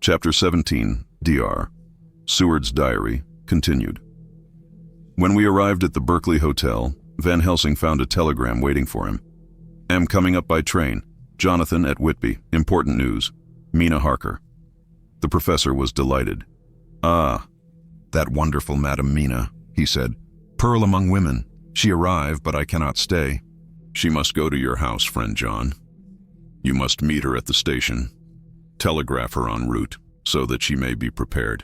Chapter 17, Dr. Seward's Diary, continued. When we arrived at the Berkeley Hotel, Van Helsing found a telegram waiting for him. Am coming up by train. Jonathan at Whitby. Important news. Mina Harker. The professor was delighted. Ah, that wonderful Madam Mina, he said. Pearl among women. She arrived, but I cannot stay. She must go to your house, friend John. You must meet her at the station. Telegraph her en route, so that she may be prepared.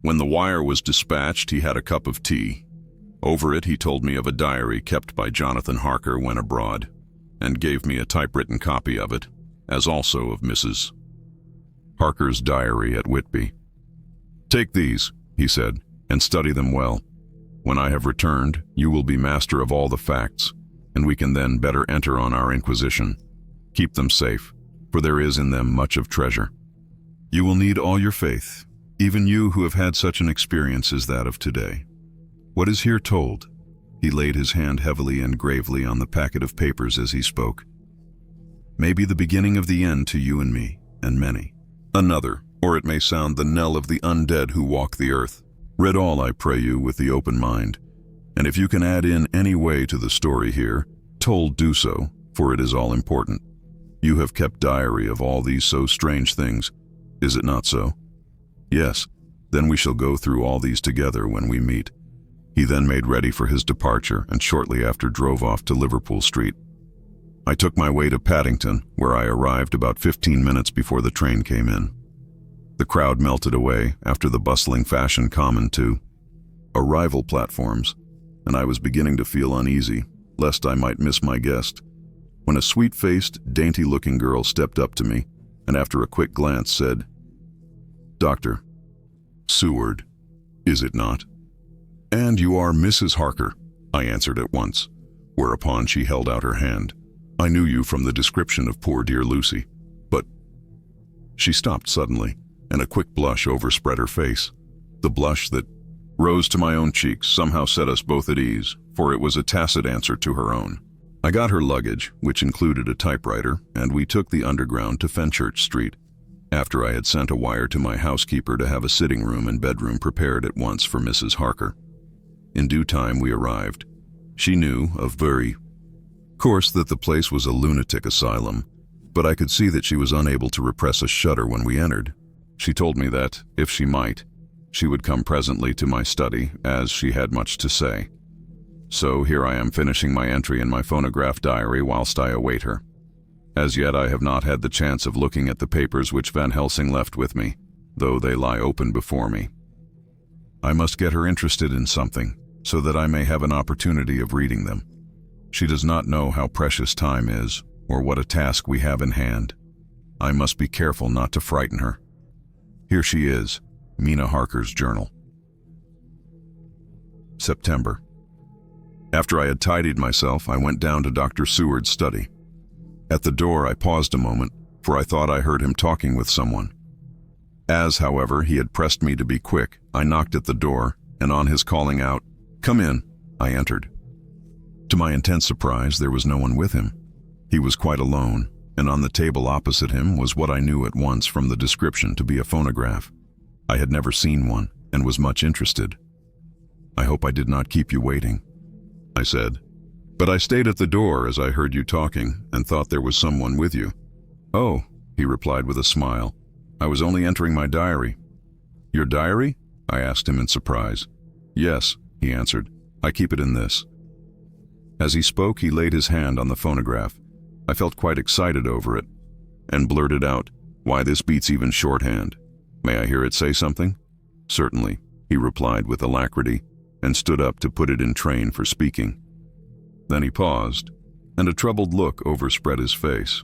When the wire was dispatched, he had a cup of tea. Over it, he told me of a diary kept by Jonathan Harker when abroad, and gave me a typewritten copy of it, as also of Mrs. Harker's diary at Whitby. Take these, he said, and study them well. When I have returned, you will be master of all the facts, and we can then better enter on our inquisition. Keep them safe, for there is in them much of treasure. You will need all your faith, even you who have had such an experience as that of today. What is here told? He laid his hand heavily and gravely on the packet of papers as he spoke. May be the beginning of the end to you and me, and many. Another, or it may sound the knell of the undead who walk the earth. Read all, I pray you, with the open mind, and if you can add in any way to the story here, told do so, for it is all important. You have kept diary of all these so strange things, is it not so? Yes, then we shall go through all these together when we meet. He then made ready for his departure and shortly after drove off to Liverpool Street. I took my way to Paddington, where I arrived about 15 minutes before the train came in. The crowd melted away after the bustling fashion common to arrival platforms, and I was beginning to feel uneasy, lest I might miss my guest, when a sweet-faced, dainty-looking girl stepped up to me and after a quick glance said, Dr. Seward, is it not? And you are Mrs. Harker, I answered at once, whereupon she held out her hand. I knew you from the description of poor dear Lucy, but... She stopped suddenly, and a quick blush overspread her face. The blush that rose to my own cheeks somehow set us both at ease, for it was a tacit answer to her own. I got her luggage, which included a typewriter, and we took the Underground to Fenchurch Street, after I had sent a wire to my housekeeper to have a sitting room and bedroom prepared at once for Mrs. Harker. In due time we arrived. She knew, of very course, that the place was a lunatic asylum, but I could see that she was unable to repress a shudder when we entered. She told me that, if she might, she would come presently to my study, as she had much to say. So here I am finishing my entry in my phonograph diary whilst I await her. As yet I have not had the chance of looking at the papers which Van Helsing left with me, though they lie open before me. I must get her interested in something, so that I may have an opportunity of reading them. She does not know how precious time is, or what a task we have in hand. I must be careful not to frighten her. Here she is, Mina Harker's journal. September. After I had tidied myself, I went down to Dr. Seward's study. At the door I paused a moment, for I thought I heard him talking with someone. As, however, he had pressed me to be quick, I knocked at the door, and on his calling out, "Come in," I entered. To my intense surprise, there was no one with him. He was quite alone, and on the table opposite him was what I knew at once from the description to be a phonograph. I had never seen one, and was much interested. "I hope I did not keep you waiting," I said. "But I stayed at the door as I heard you talking, and thought there was someone with you." "Oh," he replied with a smile, "I was only entering my diary." "Your diary?" I asked him in surprise. "Yes," he answered, "I keep it in this." As he spoke, he laid his hand on the phonograph. I felt quite excited over it, and blurted out, "Why, this beats even shorthand. May I hear it say something?" "Certainly," he replied with alacrity, and stood up to put it in train for speaking. Then he paused, and a troubled look overspread his face.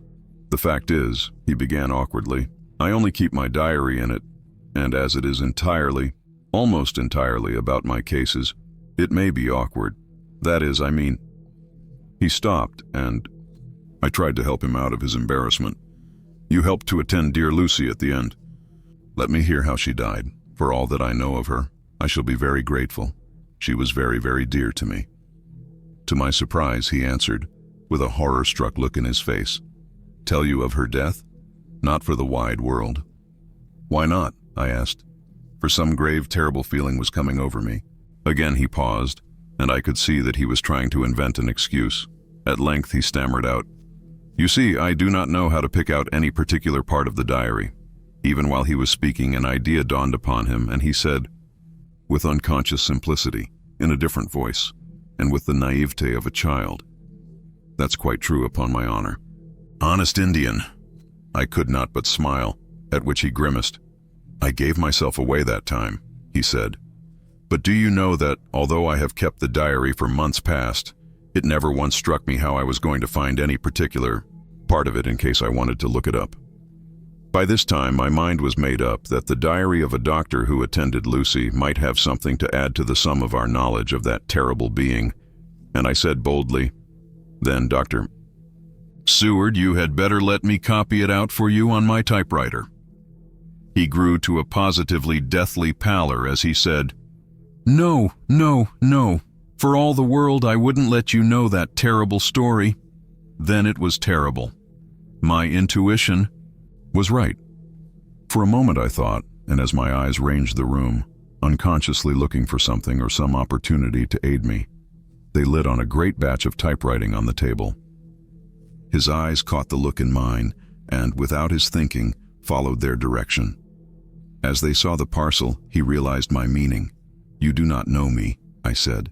"The fact is," he began awkwardly, "I only keep my diary in it, and as it is entirely, almost entirely about my cases, it may be awkward. That is, I mean..." He stopped, and I tried to help him out of his embarrassment. "You helped to attend dear Lucy at the end. Let me hear how she died. For all that I know of her, I shall be very grateful. She was very, very dear to me." To my surprise, he answered, with a horror-struck look in his face, "Tell you of her death? Not for the wide world." Why not? I asked, for some grave, terrible feeling was coming over me. Again he paused, and I could see that he was trying to invent an excuse. At length he stammered out, "You see, I do not know how to pick out any particular part of the diary." Even while he was speaking, an idea dawned upon him, and he said, with unconscious simplicity, in a different voice, and with the naivete of a child, "That's quite true, upon my honor." "Honest Indian." I could not but smile, at which he grimaced. "I gave myself away that time," he said. "But do you know that, although I have kept the diary for months past, it never once struck me how I was going to find any particular part of it in case I wanted to look it up. By this time, my mind was made up that the diary of a doctor who attended Lucy might have something to add to the sum of our knowledge of that terrible being, and I said boldly, "Then, Dr. Seward, you had better let me copy it out for you on my typewriter." He grew to a positively deathly pallor as he said, "No, no, no. For all the world I wouldn't let you know that terrible story." Then it was terrible. My intuition was right. For a moment I thought, and as my eyes ranged the room, unconsciously looking for something or some opportunity to aid me, they lit on a great batch of typewriting on the table. His eyes caught the look in mine, and, without his thinking, followed their direction. As they saw the parcel, he realized my meaning. "You do not know me," I said.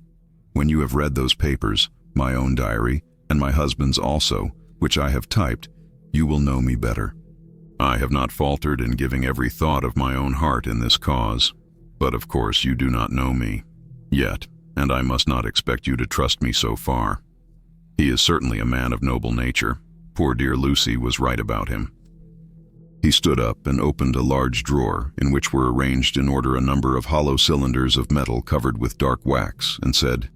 "When you have read those papers, my own diary, and my husband's also, which I have typed, you will know me better. I have not faltered in giving every thought of my own heart in this cause. But of course you do not know me yet, and I must not expect you to trust me so far. He is certainly a man of noble nature. Poor dear Lucy was right about him." He stood up and opened a large drawer in which were arranged in order a number of hollow cylinders of metal covered with dark wax, and said,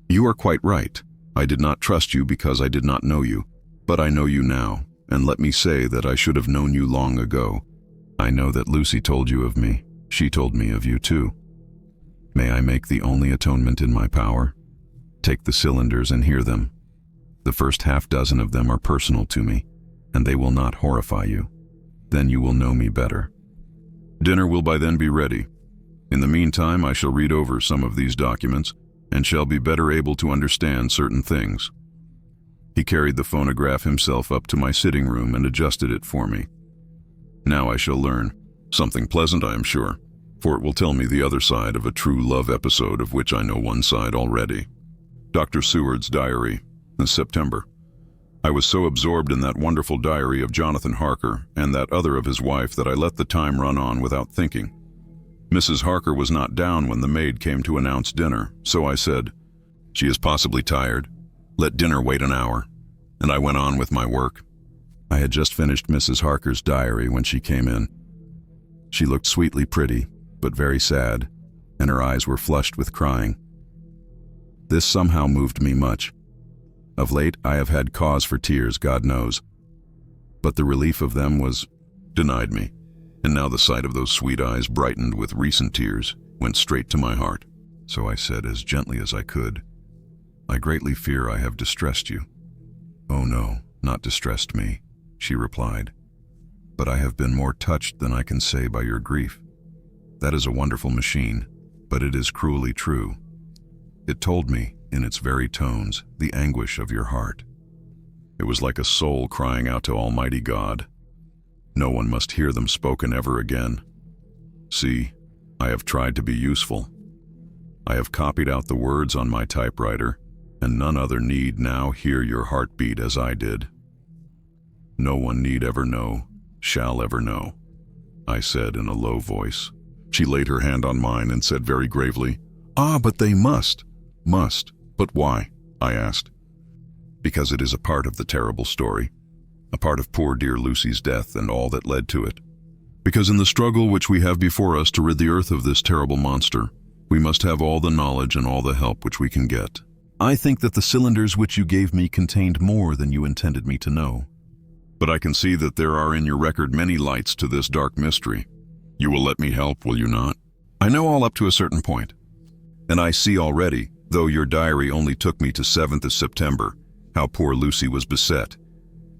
"You are quite right. I did not trust you because I did not know you, but I know you now, and let me say that I should have known you long ago. I know that Lucy told you of me. She told me of you too. May I make the only atonement in my power? Take the cylinders and hear them. The first half-dozen of them are personal to me, and they will not horrify you. Then you will know me better. Dinner will by then be ready. In the meantime, I shall read over some of these documents, and shall be better able to understand certain things." He carried the phonograph himself up to my sitting room and adjusted it for me. "Now I shall learn. Something pleasant, I am sure, for it will tell me the other side of a true love episode of which I know one side already." Dr. Seward's diary, September. I was so absorbed in that wonderful diary of Jonathan Harker and that other of his wife that I let the time run on without thinking. Mrs. Harker was not down when the maid came to announce dinner, so I said, "She is possibly tired. Let dinner wait an hour," and I went on with my work. I had just finished Mrs. Harker's diary when she came in. She looked sweetly pretty, but very sad, and her eyes were flushed with crying. This somehow moved me much. Of late, I have had cause for tears, God knows, but the relief of them was denied me, and now the sight of those sweet eyes, brightened with recent tears, went straight to my heart. So I said as gently as I could, "I greatly fear I have distressed you." "Oh no, not distressed me," she replied, "but I have been more touched than I can say by your grief. That is a wonderful machine, but it is cruelly true. It told me, in its very tones, the anguish of your heart. It was like a soul crying out to Almighty God. No one must hear them spoken ever again. See, I have tried to be useful. I have copied out the words on my typewriter, and none other need now hear your heartbeat as I did. No one need ever know, shall ever know," I said in a low voice. She laid her hand on mine and said very gravely, "Ah, but they must. Must. But why?" I asked. "Because it is a part of the terrible story, a part of poor dear Lucy's death and all that led to it. Because in the struggle which we have before us to rid the earth of this terrible monster, we must have all the knowledge and all the help which we can get. I think that the cylinders which you gave me contained more than you intended me to know. But I can see that there are in your record many lights to this dark mystery. You will let me help, will you not? I know all up to a certain point. And I see already, though your diary only took me to 7th of September, how poor Lucy was beset,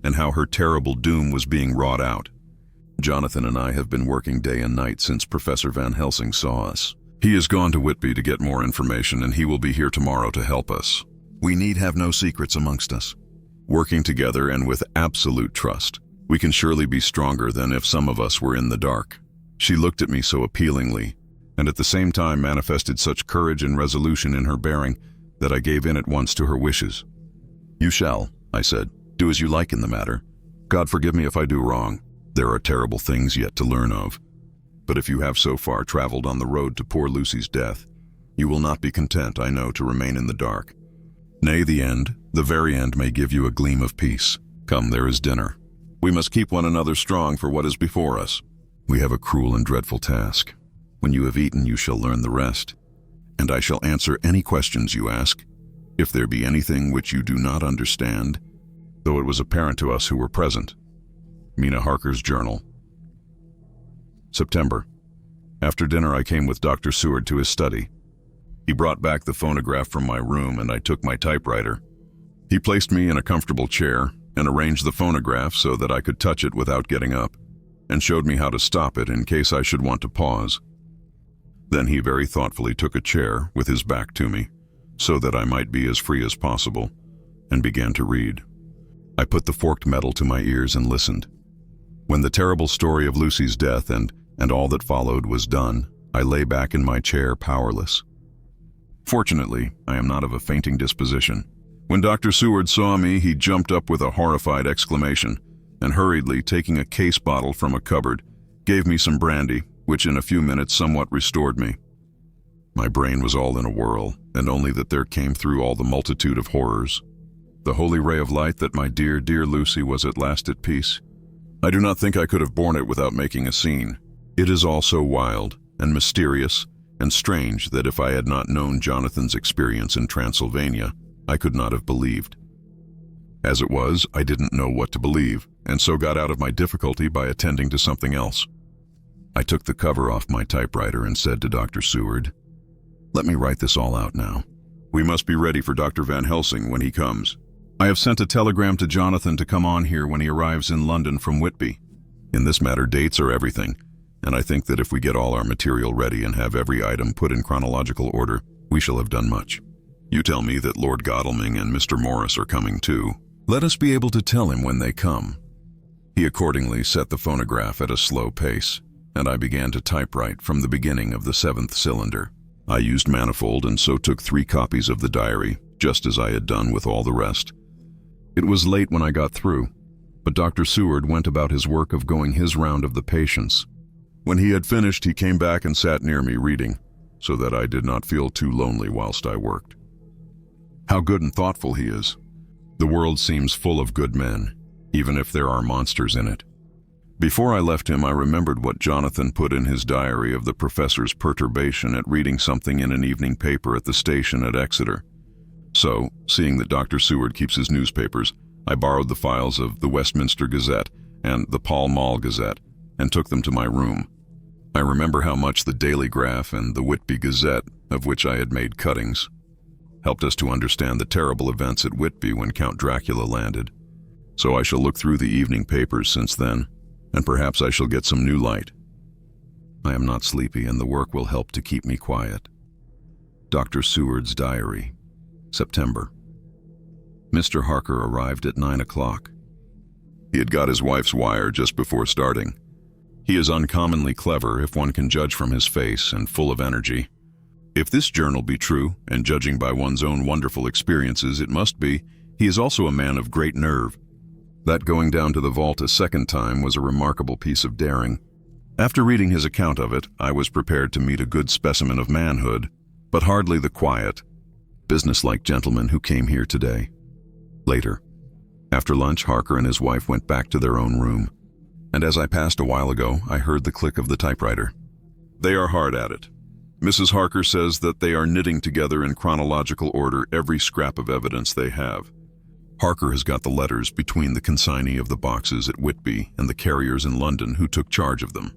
and how her terrible doom was being wrought out. Jonathan and I have been working day and night since Professor Van Helsing saw us. He has gone to Whitby to get more information, and he will be here tomorrow to help us. We need have no secrets amongst us. Working together and with absolute trust, we can surely be stronger than if some of us were in the dark." She looked at me so appealingly, and at the same time manifested such courage and resolution in her bearing that I gave in at once to her wishes. "You shall," I said, "do as you like in the matter. God forgive me if I do wrong. There are terrible things yet to learn of. But if you have so far traveled on the road to poor Lucy's death, you will not be content, I know, to remain in the dark. Nay, the end, the very end, may give you a gleam of peace. Come, there is dinner. We must keep one another strong for what is before us. We have a cruel and dreadful task. When you have eaten, you shall learn the rest. And I shall answer any questions you ask. If there be anything which you do not understand, though it was apparent to us who were present." Mina Harker's journal. September. After dinner, I came with Dr. Seward to his study. He brought back the phonograph from my room, and I took my typewriter. He placed me in a comfortable chair and arranged the phonograph so that I could touch it without getting up, and showed me how to stop it in case I should want to pause. Then he very thoughtfully took a chair with his back to me, so that I might be as free as possible, and began to read. I put the forked metal to my ears and listened. When the terrible story of Lucy's death and all that followed was done, I lay back in my chair powerless. Fortunately, I am not of a fainting disposition. When Dr. Seward saw me, he jumped up with a horrified exclamation, and hurriedly taking a case bottle from a cupboard, gave me some brandy, which in a few minutes somewhat restored me. My brain was all in a whirl, and only that there came through all the multitude of horrors the holy ray of light that my dear, dear Lucy was at last at peace. I do not think I could have borne it without making a scene. It is all so wild and mysterious and strange that if I had not known Jonathan's experience in Transylvania, I could not have believed. As it was, I didn't know what to believe, and so got out of my difficulty by attending to something else. I took the cover off my typewriter and said to Dr. Seward, "Let me write this all out now. We must be ready for Dr. Van Helsing when he comes. I have sent a telegram to Jonathan to come on here when he arrives in London from Whitby. In this matter, dates are everything, and I think that if we get all our material ready and have every item put in chronological order, we shall have done much. You tell me that Lord Godalming and Mr. Morris are coming too. Let us be able to tell him when they come." He accordingly set the phonograph at a slow pace, and I began to typewrite from the beginning of the 7th cylinder. I used manifold and so took 3 copies of the diary, just as I had done with all the rest. It was late when I got through, but Dr. Seward went about his work of going his round of the patients. When he had finished, he came back and sat near me reading, so that I did not feel too lonely whilst I worked. How good and thoughtful he is. The world seems full of good men, even if there are monsters in it. Before I left him, I remembered what Jonathan put in his diary of the professor's perturbation at reading something in an evening paper at the station at Exeter. So, seeing that Dr. Seward keeps his newspapers, I borrowed the files of the Westminster Gazette and the Pall Mall Gazette and took them to my room. I remember how much the Daily Graph and the Whitby Gazette, of which I had made cuttings, helped us to understand the terrible events at Whitby when Count Dracula landed. So I shall look through the evening papers since then, and perhaps I shall get some new light. I am not sleepy, and the work will help to keep me quiet. Dr. Seward's diary. September. Mr. Harker arrived at 9 o'clock. He had got his wife's wire just before starting. He is uncommonly clever, if one can judge from his face, and full of energy. If this journal be true, and judging by one's own wonderful experiences it must be, he is also a man of great nerve. That going down to the vault a second time was a remarkable piece of daring. After reading his account of it, I was prepared to meet a good specimen of manhood, but hardly the quiet, businesslike gentleman who came here today. Later. After lunch, Harker and his wife went back to their own room, and as I passed a while ago, I heard the click of the typewriter. They are hard at it. Mrs. Harker says that they are knitting together in chronological order every scrap of evidence they have. Harker has got the letters between the consignee of the boxes at Whitby and the carriers in London who took charge of them.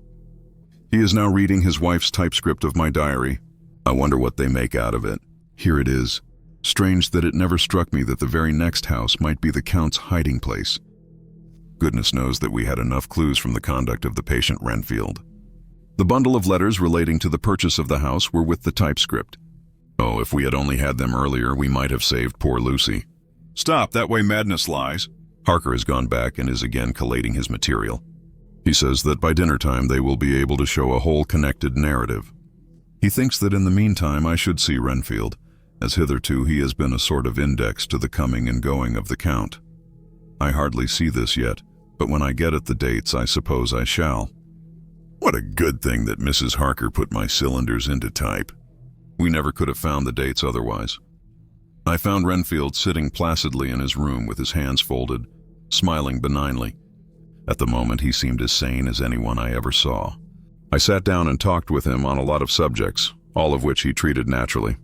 He is now reading his wife's typescript of my diary. I wonder what they make out of it. Here it is. Strange that it never struck me that the very next house might be the Count's hiding place. Goodness knows that we had enough clues from the conduct of the patient Renfield. The bundle of letters relating to the purchase of the house were with the typescript. Oh, if we had only had them earlier, we might have saved poor Lucy. Stop, that way madness lies. Harker has gone back and is again collating his material. He says that by dinner time they will be able to show a whole connected narrative. He thinks that in the meantime I should see Renfield, as hitherto he has been a sort of index to the coming and going of the Count. I hardly see this yet, but when I get at the dates I suppose I shall. What a good thing that Mrs. Harker put my cylinders into type. We never could have found the dates otherwise. I found Renfield sitting placidly in his room with his hands folded, smiling benignly. At the moment he seemed as sane as anyone I ever saw. I sat down and talked with him on a lot of subjects, all of which he treated naturally.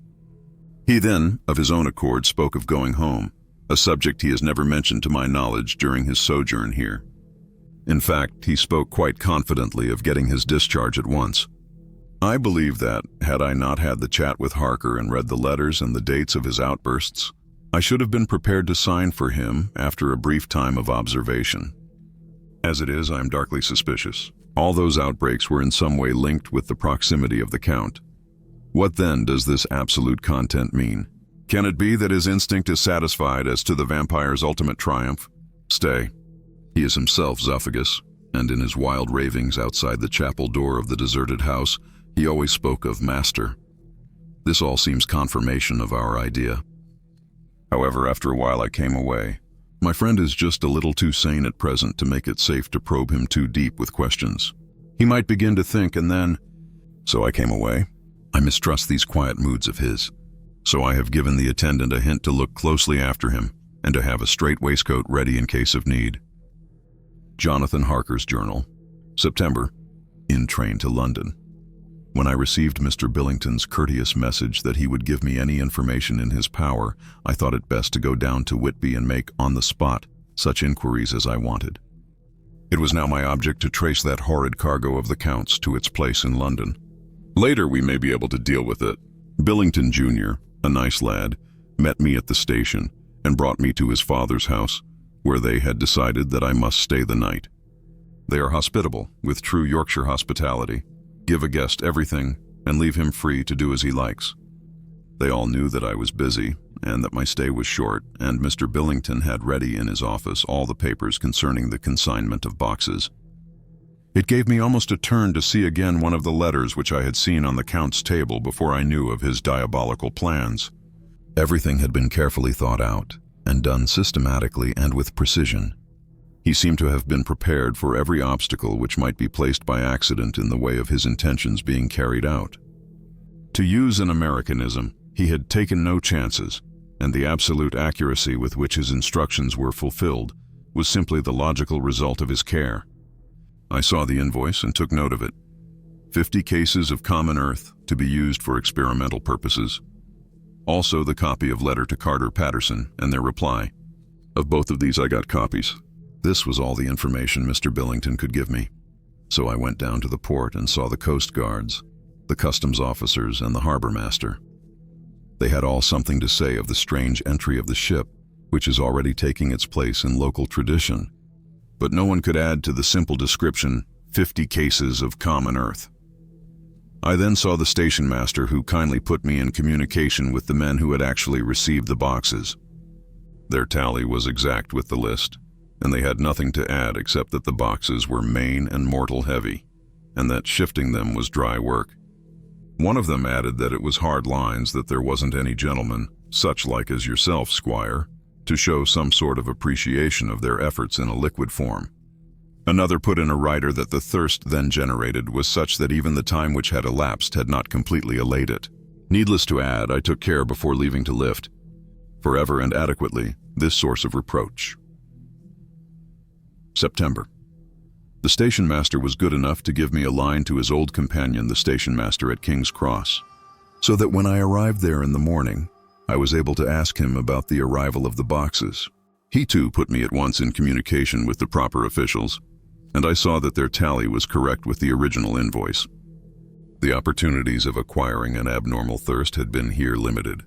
He then, of his own accord, spoke of going home, a subject he has never mentioned to my knowledge during his sojourn here. In fact, he spoke quite confidently of getting his discharge at once. I believe that, had I not had the chat with Harker and read the letters and the dates of his outbursts, I should have been prepared to sign for him after a brief time of observation. As it is, I am darkly suspicious. All those outbreaks were in some way linked with the proximity of the Count. What then does this absolute content mean? Can it be that his instinct is satisfied as to the vampire's ultimate triumph? Stay. He is himself Zophagus, and in his wild ravings outside the chapel door of the deserted house, he always spoke of Master. This all seems confirmation of our idea. However, after a while I came away. My friend is just a little too sane at present to make it safe to probe him too deep with questions. He might begin to think and then... So I came away. I mistrust these quiet moods of his. So I have given the attendant a hint to look closely after him and to have a straight waistcoat ready in case of need. Jonathan Harker's Journal, September, in train to London. When I received Mr. Billington's courteous message that he would give me any information in his power, I thought it best to go down to Whitby and make, on the spot, such inquiries as I wanted. It was now my object to trace that horrid cargo of the Count's to its place in London. Later we may be able to deal with it. Billington Jr., a nice lad, met me at the station and brought me to his father's house, where they had decided that I must stay the night. They are hospitable, with true Yorkshire hospitality, give a guest everything, and leave him free to do as he likes. They all knew that I was busy, and that my stay was short, and Mr. Billington had ready in his office all the papers concerning the consignment of boxes. It gave me almost a turn to see again one of the letters which I had seen on the Count's table before I knew of his diabolical plans. Everything had been carefully thought out, and done systematically and with precision. He seemed to have been prepared for every obstacle which might be placed by accident in the way of his intentions being carried out. To use an Americanism, he had taken no chances, and the absolute accuracy with which his instructions were fulfilled was simply the logical result of his care. I saw the invoice and took note of it. 50 cases of common earth to be used for experimental purposes. Also the copy of letter to Carter Patterson and their reply. Of both of these I got copies. This was all the information Mr. Billington could give me. So I went down to the port and saw the coast guards, the customs officers, and the harbor master. They had all something to say of the strange entry of the ship, which is already taking its place in local tradition. But no one could add to the simple description, 50 cases of common earth. I then saw the station master, who kindly put me in communication with the men who had actually received the boxes. Their tally was exact with the list, and they had nothing to add except that the boxes were main and mortal heavy, and that shifting them was dry work. One of them added that it was hard lines, that there wasn't any gentleman, such like as yourself, squire, to show some sort of appreciation of their efforts in a liquid form. Another put in a writer that the thirst then generated was such that even the time which had elapsed had not completely allayed it. Needless to add, I took care before leaving to lift, forever and adequately, this source of reproach. September. The station master was good enough to give me a line to his old companion, the station master at King's Cross, so that when I arrived there in the morning, I was able to ask him about the arrival of the boxes. He too put me at once in communication with the proper officials, and I saw that their tally was correct with the original invoice. The opportunities of acquiring an abnormal thirst had been here limited.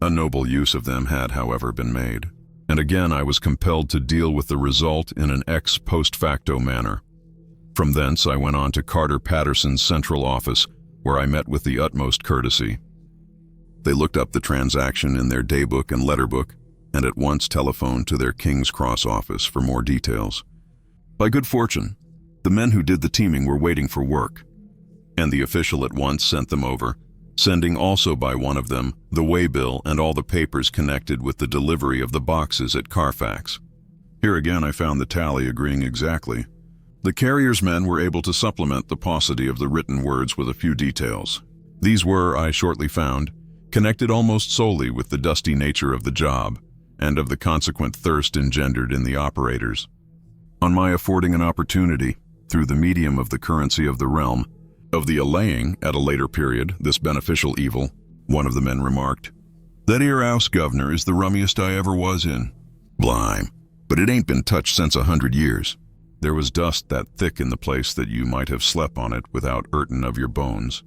A noble use of them had, however, been made, and again I was compelled to deal with the result in an ex post facto manner. From thence I went on to Carter Patterson's central office, where I met with the utmost courtesy. They looked up the transaction in their daybook and letterbook, and at once telephoned to their King's Cross office for more details. By good fortune, the men who did the teaming were waiting for work, and the official at once sent them over, sending also by one of them the waybill and all the papers connected with the delivery of the boxes at Carfax. Here again I found the tally agreeing exactly. The carrier's men were able to supplement the paucity of the written words with a few details. These were, I shortly found, connected almost solely with the dusty nature of the job, and of the consequent thirst engendered in the operators. On my affording an opportunity, through the medium of the currency of the realm, of the allaying, at a later period, this beneficial evil, one of the men remarked, "That 'ere 'ouse, governor, is the rummiest I ever was in. Blime, but it ain't been touched since 100 years. There was dust that thick in the place that you might have slept on it without 'urtin' of your bones.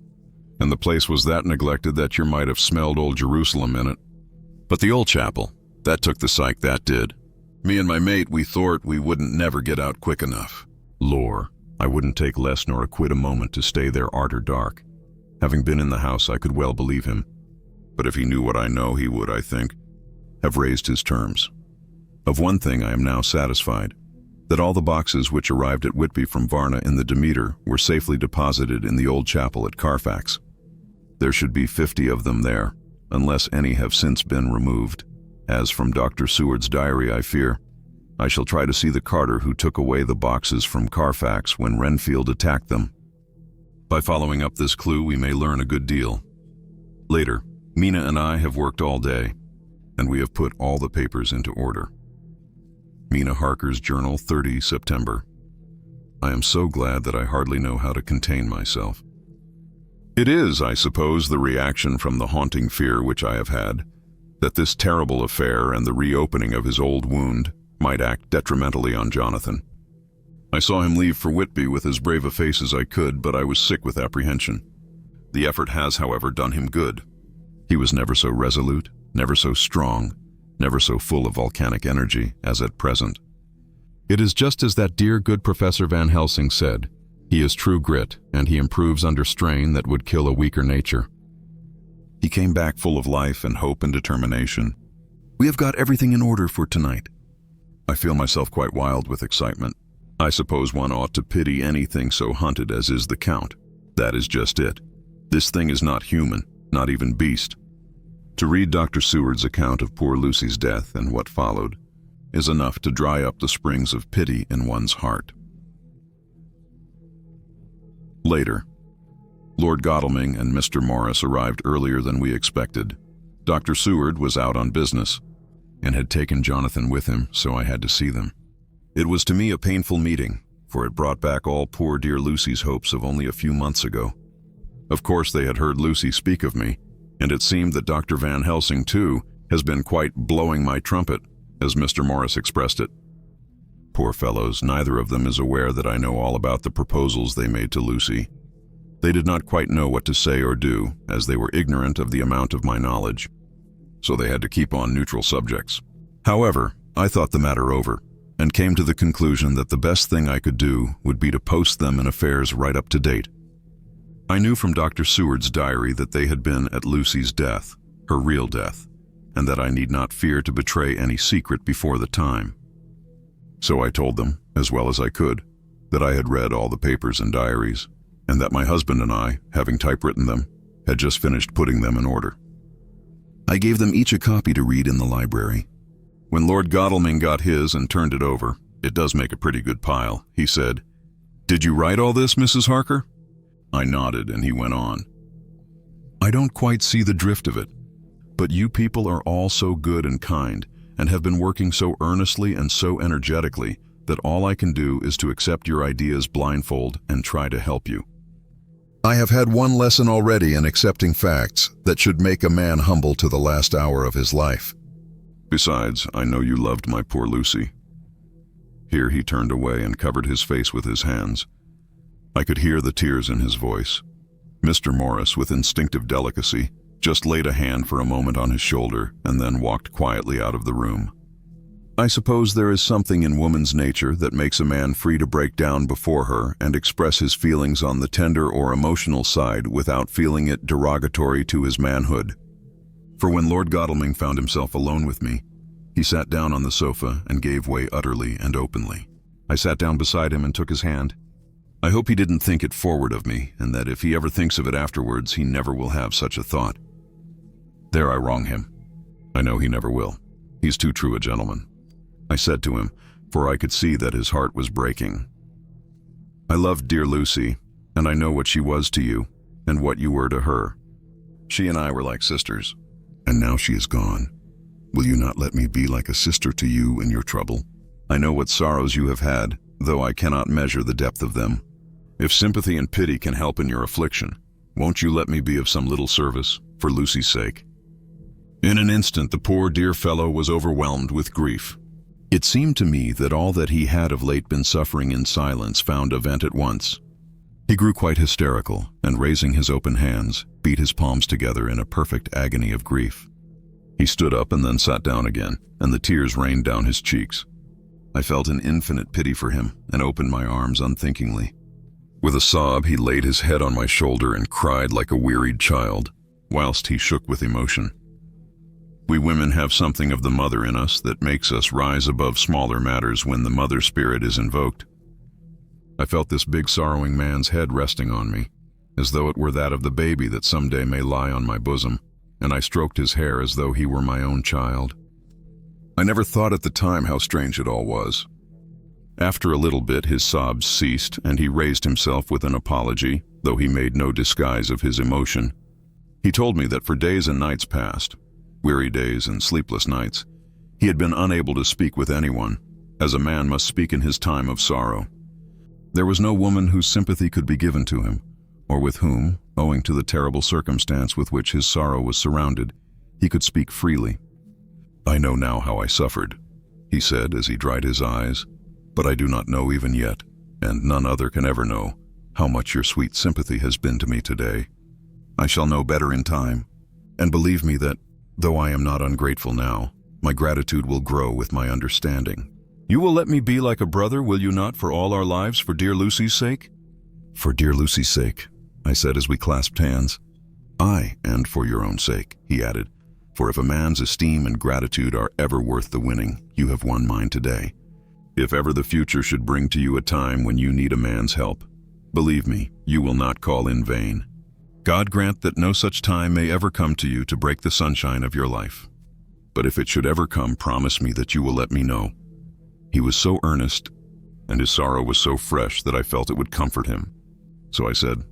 And the place was that neglected that you might have smelled old Jerusalem in it. But the old chapel, that took the psych, that did. Me and my mate, we thort we wouldn't never get out quick enough. Lor, I wouldn't take less nor a quid a moment to stay there arter dark. Having been in the house, I could well believe him. But if he knew what I know, he would, I think, have raised his terms. Of one thing I am now satisfied, that all the boxes which arrived at Whitby from Varna in the Demeter were safely deposited in the old chapel at Carfax. There should be 50 of them there, unless any have since been removed. As from Dr. Seward's diary, I fear, I shall try to see the carter who took away the boxes from Carfax when Renfield attacked them. By following up this clue, we may learn a good deal. Later, Mina and I have worked all day, and we have put all the papers into order. Mina Harker's journal, 30 September. I am so glad that I hardly know how to contain myself. It is, I suppose, the reaction from the haunting fear which I have had, that this terrible affair and the reopening of his old wound might act detrimentally on Jonathan. I saw him leave for Whitby with as brave a face as I could, but I was sick with apprehension. The effort has, however, done him good. He was never so resolute, never so strong, never so full of volcanic energy as at present. It is just as that dear good Professor Van Helsing said, he is true grit, and he improves under strain that would kill a weaker nature. He came back full of life and hope and determination. We have got everything in order for tonight. I feel myself quite wild with excitement. I suppose one ought to pity anything so hunted as is the Count. That is just it. This thing is not human, not even beast. To read Dr. Seward's account of poor Lucy's death and what followed is enough to dry up the springs of pity in one's heart. Later, Lord Godalming and Mr. Morris arrived earlier than we expected. Dr. Seward was out on business and had taken Jonathan with him, so I had to see them. It was to me a painful meeting, for it brought back all poor dear Lucy's hopes of only a few months ago. Of course they had heard Lucy speak of me, and it seemed that Dr. Van Helsing, too, has been quite blowing my trumpet, as Mr. Morris expressed it. Poor fellows, neither of them is aware that I know all about the proposals they made to Lucy. They did not quite know what to say or do, as they were ignorant of the amount of my knowledge, so they had to keep on neutral subjects. However, I thought the matter over, and came to the conclusion that the best thing I could do would be to post them in affairs right up to date. I knew from Dr. Seward's diary that they had been at Lucy's death, her real death, and that I need not fear to betray any secret before the time. So I told them, as well as I could, that I had read all the papers and diaries, and that my husband and I, having typewritten them, had just finished putting them in order. I gave them each a copy to read in the library. When Lord Godalming got his and turned it over, it does make a pretty good pile, he said, "Did you write all this, Mrs. Harker?" I nodded, and he went on. "I don't quite see the drift of it, but you people are all so good and kind, and have been working so earnestly and so energetically, that all I can do is to accept your ideas blindfold and try to help you. I have had one lesson already in accepting facts that should make a man humble to the last hour of his life. Besides, I know you loved my poor Lucy." Here he turned away and covered his face with his hands. I could hear the tears in his voice. Mr. Morris, with instinctive delicacy, just laid a hand for a moment on his shoulder and then walked quietly out of the room. I suppose there is something in woman's nature that makes a man free to break down before her and express his feelings on the tender or emotional side without feeling it derogatory to his manhood. For when Lord Godalming found himself alone with me, he sat down on the sofa and gave way utterly and openly. I sat down beside him and took his hand. I hope he didn't think it forward of me, and that if he ever thinks of it afterwards, he never will have such a thought. There I wrong him. I know he never will. He's too true a gentleman. I said to him, for I could see that his heart was breaking. I loved dear Lucy, and I know what she was to you, and what you were to her. She and I were like sisters, and now she is gone. Will you not let me be like a sister to you in your trouble? I know what sorrows you have had, though I cannot measure the depth of them. If sympathy and pity can help in your affliction, won't you let me be of some little service, for Lucy's sake? In an instant the poor dear fellow was overwhelmed with grief. It seemed to me that all that he had of late been suffering in silence found a vent at once. He grew quite hysterical, and raising his open hands, beat his palms together in a perfect agony of grief. He stood up and then sat down again, and the tears rained down his cheeks. I felt an infinite pity for him, and opened my arms unthinkingly. With a sob, he laid his head on my shoulder and cried like a wearied child, whilst he shook with emotion. We women have something of the mother in us that makes us rise above smaller matters when the mother spirit is invoked. I felt this big sorrowing man's head resting on me, as though it were that of the baby that someday may lie on my bosom, and I stroked his hair as though he were my own child. I never thought at the time how strange it all was. After a little bit his sobs ceased, and he raised himself with an apology, though he made no disguise of his emotion. He told me that for days and nights past, weary days and sleepless nights, he had been unable to speak with anyone, as a man must speak in his time of sorrow. There was no woman whose sympathy could be given to him, or with whom, owing to the terrible circumstance with which his sorrow was surrounded, he could speak freely. I know now how I suffered, he said as he dried his eyes, but I do not know even yet, and none other can ever know, how much your sweet sympathy has been to me today. I shall know better in time, and believe me that, though I am not ungrateful now, my gratitude will grow with my understanding. You will let me be like a brother, will you not, for all our lives, for dear Lucy's sake? For dear Lucy's sake, I said as we clasped hands. Aye, and for your own sake, he added, for if a man's esteem and gratitude are ever worth the winning, you have won mine today. If ever the future should bring to you a time when you need a man's help, believe me, you will not call in vain. God grant that no such time may ever come to you to break the sunshine of your life. But if it should ever come, promise me that you will let me know. He was so earnest, and his sorrow was so fresh that I felt it would comfort him. So I said,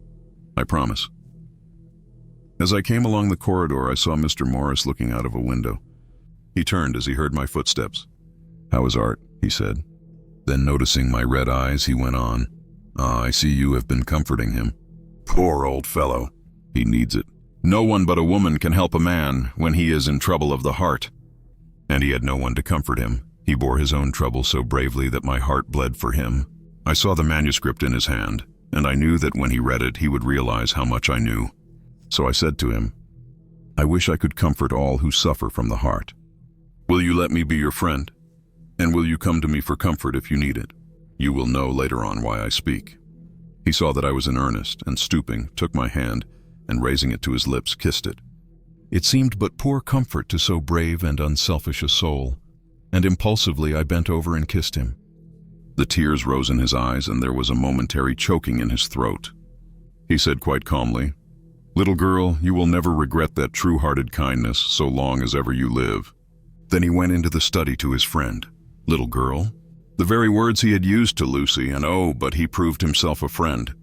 I promise. As I came along the corridor, I saw Mr. Morris looking out of a window. He turned as he heard my footsteps. How is Art? He said. Then noticing my red eyes, he went on. I see you have been comforting him. Poor old fellow. He needs it. No one but a woman can help a man when he is in trouble of the heart. And he had no one to comfort him. He bore his own trouble so bravely that my heart bled for him. I saw the manuscript in his hand, and I knew that when he read it, he would realize how much I knew. So I said to him, I wish I could comfort all who suffer from the heart. Will you let me be your friend? And will you come to me for comfort if you need it? You will know later on why I speak. He saw that I was in earnest, and stooping, took my hand, and raising it to his lips, kissed it. It seemed but poor comfort to so brave and unselfish a soul, and impulsively I bent over and kissed him. The tears rose in his eyes, and there was a momentary choking in his throat. He said quite calmly, Little girl, you will never regret that true-hearted kindness so long as ever you live. Then he went into the study to his friend. Little girl? The very words he had used to Lucy, and oh, but he proved himself a friend.